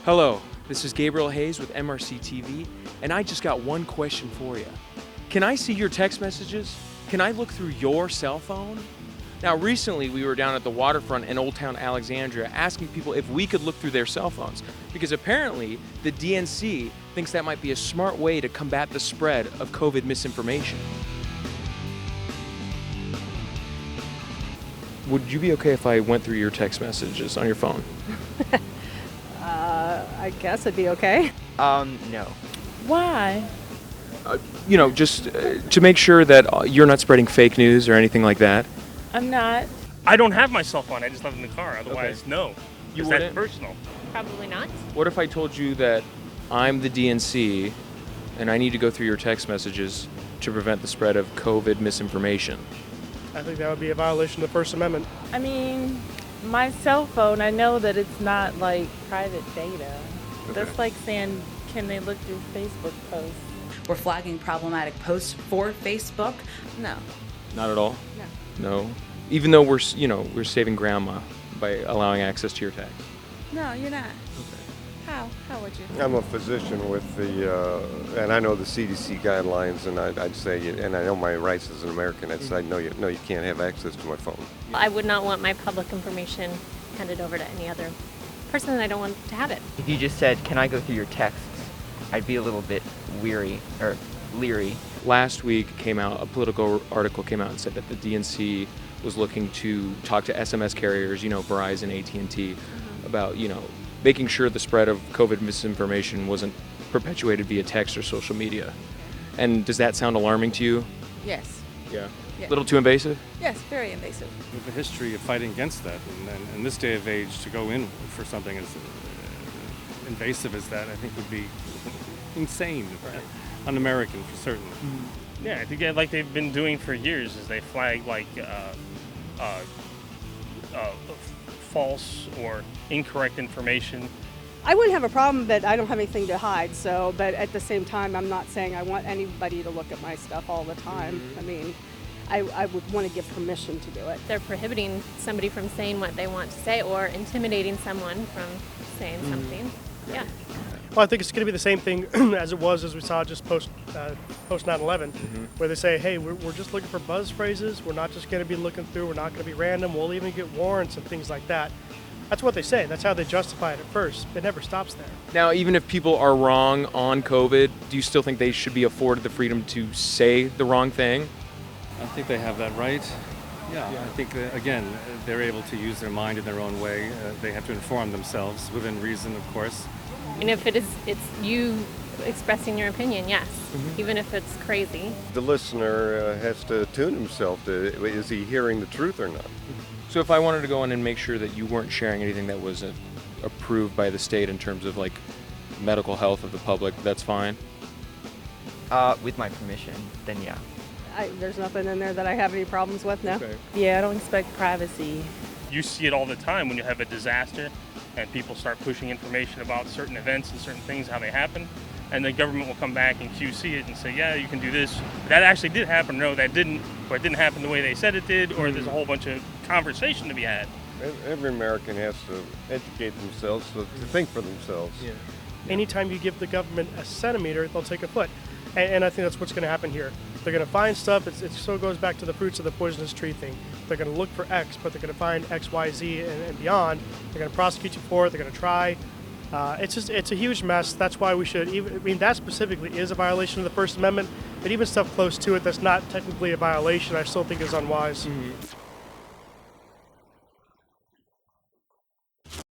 Hello, this is Gabriel Hayes with MRC-TV, and I just got one question for you. Can I see your text messages? Can I look through your cell phone? Now, recently we were down at the waterfront in Old Town Alexandria asking people if we could look through their cell phones, because apparently the DNC thinks that might be a smart way to combat the spread of COVID misinformation. Would you be okay if I went through your text messages on your phone? I guess it'd be okay. No. Why? Just to make sure that you're not spreading fake news or anything like that. I'm not. I don't have my cell phone. I just have it in the car. Otherwise, Okay. no. You Is wouldn't? that personal? Probably not. What if I told you that I'm the DNC and I need to go through your text messages to prevent the spread of COVID misinformation? I think that would be a violation of the First Amendment. I mean, my cell phone, I know that it's not like private data. That's like saying, can they look through Facebook posts? We're flagging problematic posts for Facebook? No. Not at all? No. No? Even though we're saving grandma by allowing access to your text? No, you're not. Okay. How would you? I'm a physician with and I know the CDC guidelines, and I'd say, and I know my rights as an American, I'd say, no, you can't have access to my phone. I would not want my public information handed over to any other person, and I don't want to have it. If you just said, can I go through your texts, I'd be a little bit leery. Last week a political article came out and said that the DNC was looking to talk to SMS carriers, Verizon, AT&T, about, making sure the spread of COVID misinformation wasn't perpetuated via text or social media. And does that sound alarming to you? Yes. Yeah. Yeah. A little too invasive? Yes, very invasive. We have a history of fighting against that, and in this day of age, to go in for something as invasive as that, I think would be insane, un-American for certain. Yeah, I think like they've been doing for years is they flag false or incorrect information. I wouldn't have a problem, but I don't have anything to hide. But at the same time, I'm not saying I want anybody to look at my stuff all the time. I mean, I would want to give permission to do it. They're prohibiting somebody from saying what they want to say or intimidating someone from saying something. Yeah. Well, I think it's going to be the same thing as we saw just post 9/11, where they say, hey, we're just looking for buzz phrases. We're not just going to be looking through. We're not going to be random. We'll even get warrants and things like that. That's what they say. That's how they justify it at first. It never stops there. Now, even if people are wrong on COVID, do you still think they should be afforded the freedom to say the wrong thing? I think they have that right. Yeah, I think, again, they're able to use their mind in their own way. They have to inform themselves, within reason, of course. And if it's you expressing your opinion, yes, even if it's crazy. The listener has to tune himself to, is he hearing the truth or not? So if I wanted to go in and make sure that you weren't sharing anything that wasn't approved by the state in terms of like medical health of the public, that's fine? With my permission, then yeah. There's nothing in there that I have any problems with now. Okay. Yeah, I don't expect privacy. You see it all the time when you have a disaster and people start pushing information about certain events and certain things, how they happen, and the government will come back and QC it and say, yeah, you can do this. That actually did happen. No, that didn't, or it didn't happen the way they said it did, or there's a whole bunch of conversation to be had. Every American has to educate themselves, to think for themselves. Yeah. Anytime you give the government a centimeter, they'll take a foot. And I think that's what's going to happen here. They're going to find stuff. It still goes back to the fruits of the poisonous tree thing. They're going to look for X, but they're going to find X, Y, Z, and beyond. They're going to prosecute you for it. They're going to try. It's a huge mess. That's why we should, that specifically is a violation of the First Amendment, but even stuff close to it that's not technically a violation, I still think is unwise.